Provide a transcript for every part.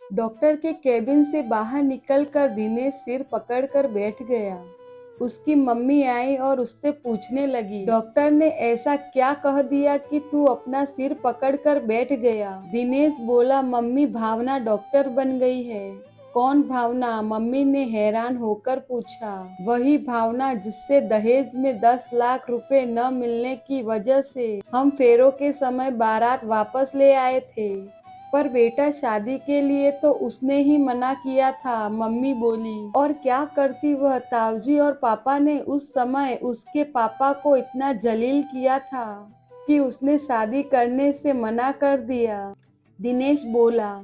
Doctor के cabin से बाहर निकलकर दिनेश सिर पकड़कर बैठ गया। उसकी मम्मी आई और उससे पूछने लगी, डॉक्टर ने ऐसा क्या कह दिया कि तू अपना सिर पकड़कर बैठ गया? दिनेश बोला, मम्मी, भावना डॉक्टर बन गई है। कौन भावना? मम्मी ने हैरान होकर पूछा। वही भावना जिससे दहेज में 10 लाख रुपए न मिलने की वजह से हम फेरों के समय बारात वापस ले आए थे। पर बेटा, शादी के लिए तो उसने ही मना किया था, मम्मी बोली। और क्या करती वह? ताऊजी और पापा ने उस समय उसके पापा को इतना जलील किया था कि उसने शादी करने से मना कर दिया। दिनेश बोला,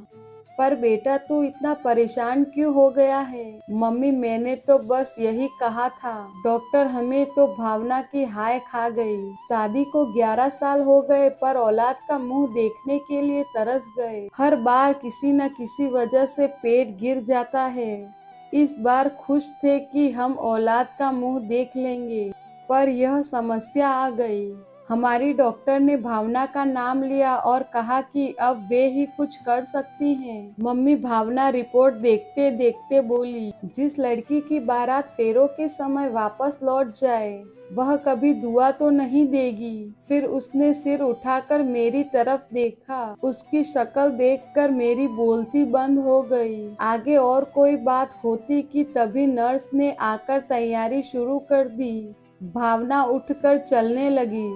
पर बेटा, तू इतना परेशान क्यों हो गया है? मम्मी, मैंने तो बस यही कहा था। डॉक्टर, हमें तो भावना की हाय खा गई। शादी को 11 साल हो गए पर औलाद का मुंह देखने के लिए तरस गए। हर बार किसी न किसी वजह से पेट गिर जाता है। इस बार खुश थे कि हम औलाद का मुंह देख लेंगे, पर यह समस्या आ गई। हमारी डॉक्टर ने भावना का नाम लिया और कहा कि अब वे ही कुछ कर सकती हैं। मम्मी, भावना रिपोर्ट देखते देखते बोली, जिस लड़की की बारात फेरों के समय वापस लौट जाए वह कभी दुआ तो नहीं देगी। फिर उसने सिर उठाकर मेरी तरफ देखा। उसकी शक्ल देखकर मेरी बोलती बंद हो गई। आगे और कोई बात होती कि तभी नर्स ने आकर तैयारी शुरू कर दी। भावना उठकर चलने लगी,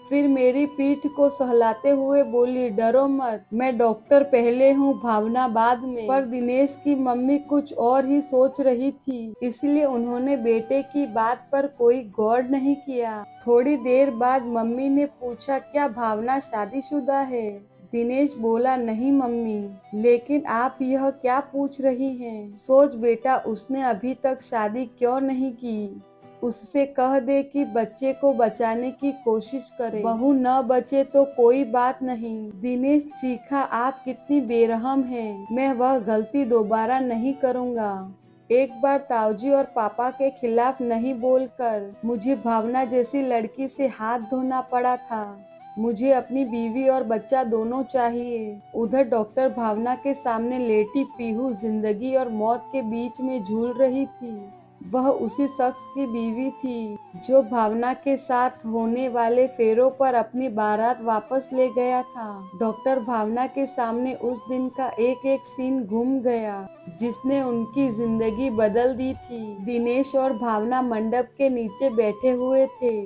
फिर मेरी पीठ को सहलाते हुए बोली, डरो मत, मैं डॉक्टर पहले हूँ, भावना बाद में। पर दिनेश की मम्मी कुछ और ही सोच रही थी, इसलिए उन्होंने बेटे की बात पर कोई गौर नहीं किया। थोड़ी देर बाद मम्मी ने पूछा, क्या भावना शादीशुदा है? दिनेश बोला, नहीं मम्मी। लेकिन आप यह क्या पूछ रही हैं? सोच बेटा, उसने अभी तक शादी क्यों नहीं की। उससे कह दे कि बच्चे को बचाने की कोशिश करे, बहू न बचे तो कोई बात नहीं। दिनेश चीखा, आप कितनी बेरहम हैं। मैं वह गलती दोबारा नहीं करूँगा। एक बार ताऊजी और पापा के खिलाफ नहीं बोलकर मुझे भावना जैसी लड़की से हाथ धोना पड़ा था। मुझे अपनी बीवी और बच्चा दोनों चाहिए। उधर डॉक्टर भावना के सामने लेटी पीहू जिंदगी और मौत के बीच में झूल रही थी। वह उसी शख्स की बीवी थी जो भावना के साथ होने वाले फेरों पर अपनी बारात वापस ले गया था। डॉक्टर भावना के सामने उस दिन का एक एक सीन घूम गया जिसने उनकी जिंदगी बदल दी थी। दिनेश और भावना मंडप के नीचे बैठे हुए थे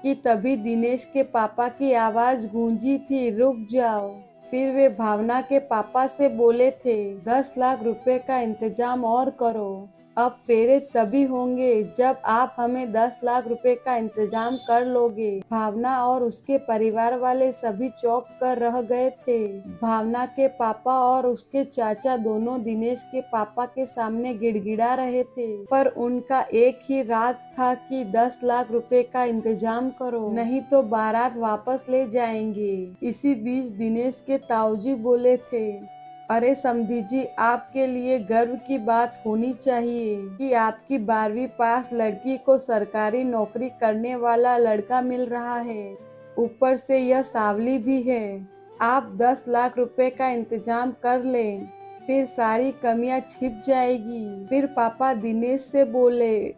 कि तभी दिनेश के पापा की आवाज गूंजी थी, रुक जाओ। फिर वे भावना के पापा से बोले थे, 10 लाख रुपए का इंतजाम और करो। अब फेरे तभी होंगे जब आप हमें 10 लाख रुपए का इंतजाम कर लोगे। भावना और उसके परिवार वाले सभी चौंक कर रह गए थे। भावना के पापा और उसके चाचा दोनों दिनेश के पापा के सामने गिड़गिड़ा रहे थे, पर उनका एक ही राग था कि 10 लाख रुपए का इंतजाम करो, नहीं तो बारात वापस ले जाएंगे। इसी बीच दिनेश के ताऊजी बोले थे, अरे समधी जी, आपके लिए गर्व की बात होनी चाहिए कि आपकी 12वीं पास लड़की को सरकारी नौकरी करने वाला लड़का मिल रहा है। ऊपर से यह सांवली भी है। आप 10 लाख रुपए का इंतजाम कर लें, फिर सारी कमियां छिप जाएगी। फिर पापा दिनेश से बोले,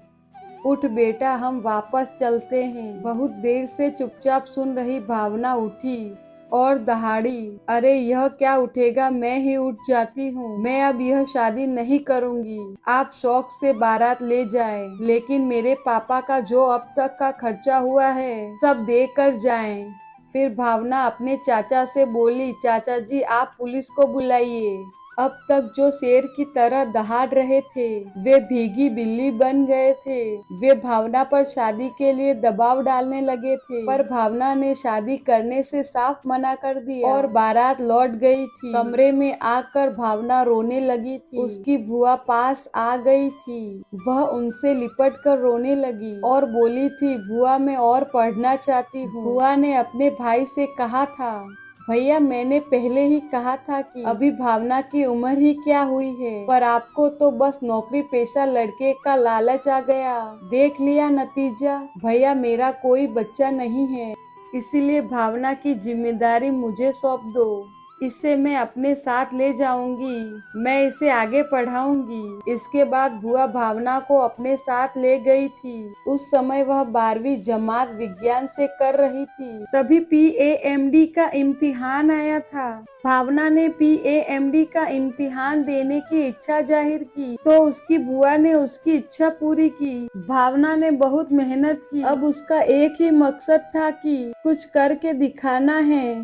उठ बेटा, हम वापस चलते हैं। बहुत देर से चुपचाप सुन रही भावना उठी और दहाड़ी, अरे यह क्या उठेगा, मैं ही उठ जाती हूँ। मैं अब यह शादी नहीं करूँगी। आप शौक से बारात ले जाएं, लेकिन मेरे पापा का जो अब तक का खर्चा हुआ है सब दे कर जाएं। फिर भावना अपने चाचा से बोली, चाचा जी, आप पुलिस को बुलाइए। अब तक जो शेर की तरह दहाड़ रहे थे वे भीगी बिल्ली बन गए थे। वे भावना पर शादी के लिए दबाव डालने लगे थे, पर भावना ने शादी करने से साफ मना कर दिया और बारात लौट गई थी। कमरे में आकर भावना रोने लगी थी। उसकी बुआ पास आ गई थी। वह उनसे लिपट कर रोने लगी और बोली थी, बुआ, मैं और पढ़ना चाहती हूँ। बुआ ने अपने भाई से कहा था, भैया, मैंने पहले ही कहा था कि अभी भावना की उम्र ही क्या हुई है, पर आपको तो बस नौकरी पेशा लड़के का लालच आ गया। देख लिया नतीजा। भैया, मेरा कोई बच्चा नहीं है, इसीलिए भावना की जिम्मेदारी मुझे सौंप दो। इसे मैं अपने साथ ले जाऊंगी, मैं इसे आगे पढ़ाऊंगी। इसके बाद बुआ भावना को अपने साथ ले गई थी। उस समय वह 12वीं जमात विज्ञान से कर रही थी। तभी PAMD का इम्तिहान आया था। भावना ने PAMD का इम्तिहान देने की इच्छा जाहिर की तो उसकी बुआ ने उसकी इच्छा पूरी की। भावना ने बहुत मेहनत की। अब उसका एक ही मकसद था कि कुछ करके दिखाना है।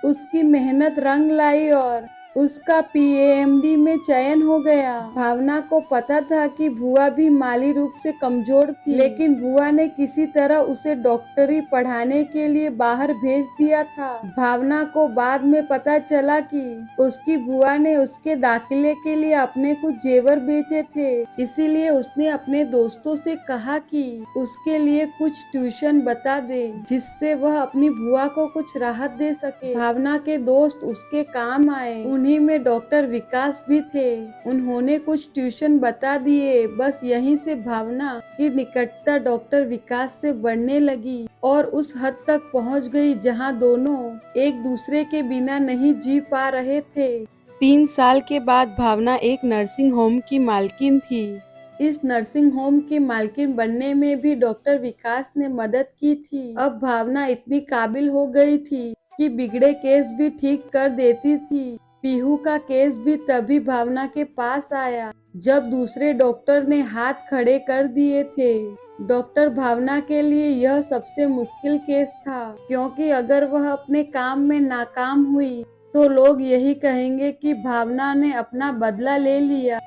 उसकी मेहनत रंग लाई और उसका PAMD में चयन हो गया। भावना को पता था कि बुआ भी माली रूप से कमजोर थी, लेकिन बुआ ने किसी तरह उसे डॉक्टरी पढ़ाने के लिए बाहर भेज दिया था। भावना को बाद में पता चला कि उसकी बुआ ने उसके दाखिले के लिए अपने कुछ जेवर बेचे थे, इसीलिए उसने अपने दोस्तों से कहा कि उसके लिए कुछ ट्यूशन बता दे, जिससे वह अपनी बुआ को कुछ राहत दे सके। भावना के दोस्त उसके काम आए। उन्हीं में डॉक्टर विकास भी थे। उन्होंने कुछ ट्यूशन बता दिए। बस यहीं से भावना की निकटता डॉक्टर विकास से बढ़ने लगी और उस हद तक पहुंच गई जहां दोनों एक दूसरे के बिना नहीं जी पा रहे थे। 3 साल के बाद भावना एक नर्सिंग होम की मालकिन थी। इस नर्सिंग होम की मालकिन बनने में भी डॉक्टर विकास ने मदद की थी। अब भावना इतनी काबिल हो गई थी कि बिगड़े केस भी ठीक कर देती थी। पीहू का केस भी तभी भावना के पास आया जब दूसरे डॉक्टर ने हाथ खड़े कर दिए थे। डॉक्टर भावना के लिए यह सबसे मुश्किल केस था, क्योंकि अगर वह अपने काम में नाकाम हुई तो लोग यही कहेंगे कि भावना ने अपना बदला ले लिया,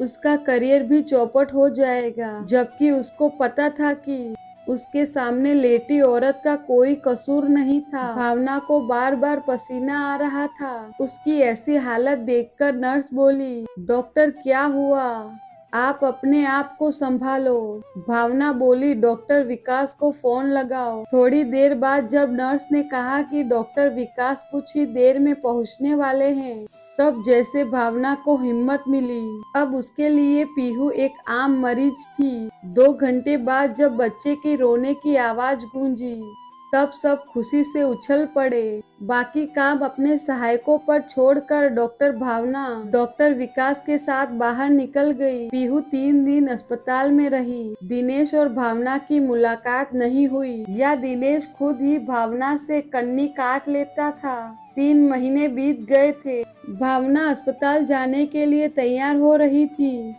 उसका करियर भी चौपट हो जाएगा। जबकि उसको पता था कि उसके सामने लेटी औरत का कोई कसूर नहीं था। भावना को बार बार पसीना आ रहा था। उसकी ऐसी हालत देखकर नर्स बोली, डॉक्टर क्या हुआ, आप अपने आप को संभालो। भावना बोली, डॉक्टर विकास को फोन लगाओ। थोड़ी देर बाद जब नर्स ने कहा कि डॉक्टर विकास कुछ ही देर में पहुंचने वाले हैं, तब जैसे भावना को हिम्मत मिली। अब उसके लिए पीहू एक आम मरीज थी। 2 घंटे बाद जब बच्चे के रोने की आवाज गूंजी, तब सब खुशी से उछल पड़े। बाकी काम अपने सहायकों पर छोड़कर डॉक्टर भावना डॉक्टर विकास के साथ बाहर निकल गई। पीहू 3 दिन अस्पताल में रही। दिनेश और भावना की मुलाकात नहीं हुई, या दिनेश खुद ही भावना से कन्नी काट लेता था। 3 महीने बीत गए थे। भावना अस्पताल जाने के लिए तैयार हो रही थी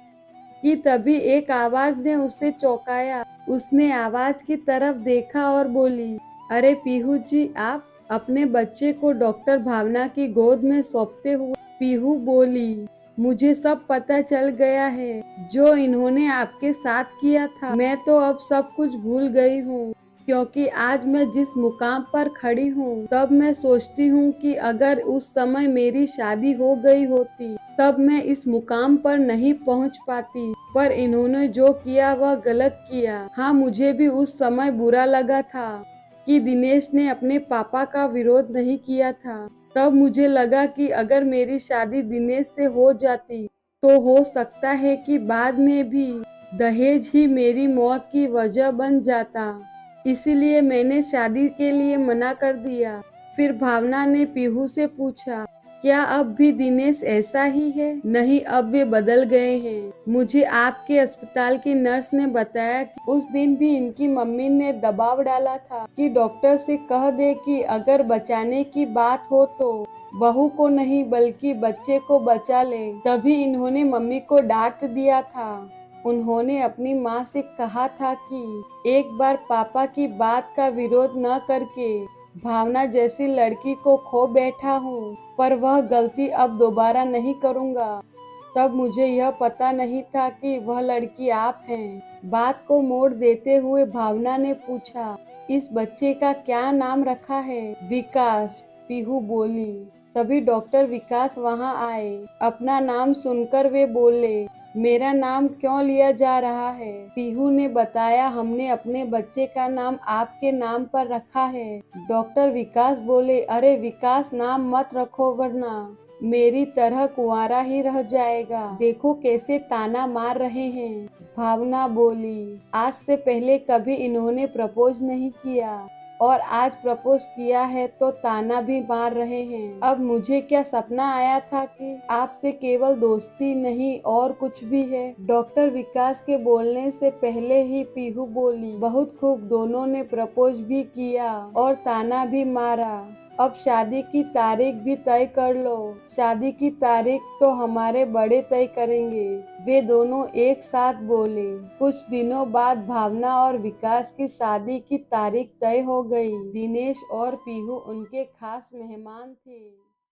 कि तभी एक आवाज ने उसे चौंकाया। उसने आवाज की तरफ देखा और बोली, अरे पीहू जी, आप अपने बच्चे को डॉक्टर भावना की गोद में सौंपते हुए। पीहू बोली, मुझे सब पता चल गया है जो इन्होंने आपके साथ किया था। मैं तो अब सब कुछ भूल गई हूँ, क्योंकि आज मैं जिस मुकाम पर खड़ी हूँ, तब मैं सोचती हूँ कि अगर उस समय मेरी शादी हो गई होती तब मैं इस मुकाम पर नहीं पहुँच पाती। पर इन्होंने जो किया वह गलत किया। हाँ, मुझे भी उस समय बुरा लगा था कि दिनेश ने अपने पापा का विरोध नहीं किया था। तब मुझे लगा कि अगर मेरी शादी दिनेश से हो जाती तो हो सकता है कि बाद में भी दहेज ही मेरी मौत की वजह बन जाता। इसीलिए मैंने शादी के लिए मना कर दिया। फिर भावना ने पीहू से पूछा, क्या अब भी दिनेश ऐसा ही है? नहीं, अब वे बदल गए हैं। मुझे आपके अस्पताल की नर्स ने बताया कि उस दिन भी इनकी मम्मी ने दबाव डाला था कि डॉक्टर से कह दे कि अगर बचाने की बात हो तो बहू को नहीं बल्कि बच्चे को बचा ले। तभी इन्होंने मम्मी को डांट दिया था। उन्होंने अपनी माँ से कहा था कि एक बार पापा की बात का विरोध न करके भावना जैसी लड़की को खो बैठा हूँ, पर वह गलती अब दोबारा नहीं करूँगा। तब मुझे यह पता नहीं था कि वह लड़की आप हैं। बात को मोड़ देते हुए भावना ने पूछा, इस बच्चे का क्या नाम रखा है? विकास, पीहू बोली। तभी डॉक्टर विकास वहां आए। अपना नाम सुनकर वे बोले, मेरा नाम क्यों लिया जा रहा है? पीहू ने बताया, हमने अपने बच्चे का नाम आपके नाम पर रखा है। डॉक्टर विकास बोले, अरे विकास नाम मत रखो वरना मेरी तरह कुंवारा ही रह जाएगा। देखो कैसे ताना मार रहे हैं। भावना बोली, आज से पहले कभी इन्होंने प्रपोज नहीं किया। और आज प्रपोज किया है तो ताना भी मार रहे हैं। अब मुझे क्या सपना आया था कि आपसे केवल दोस्ती नहीं और कुछ भी है। डॉक्टर विकास के बोलने से पहले ही पीहू बोली, बहुत खूब, दोनों ने प्रपोज भी किया और ताना भी मारा। अब शादी की तारीख भी तय कर लो। शादी की तारीख तो हमारे बड़े तय करेंगे, वे दोनों एक साथ बोले। कुछ दिनों बाद भावना और विकास की शादी की तारीख तय हो गई। दिनेश और पीहू उनके खास मेहमान थे।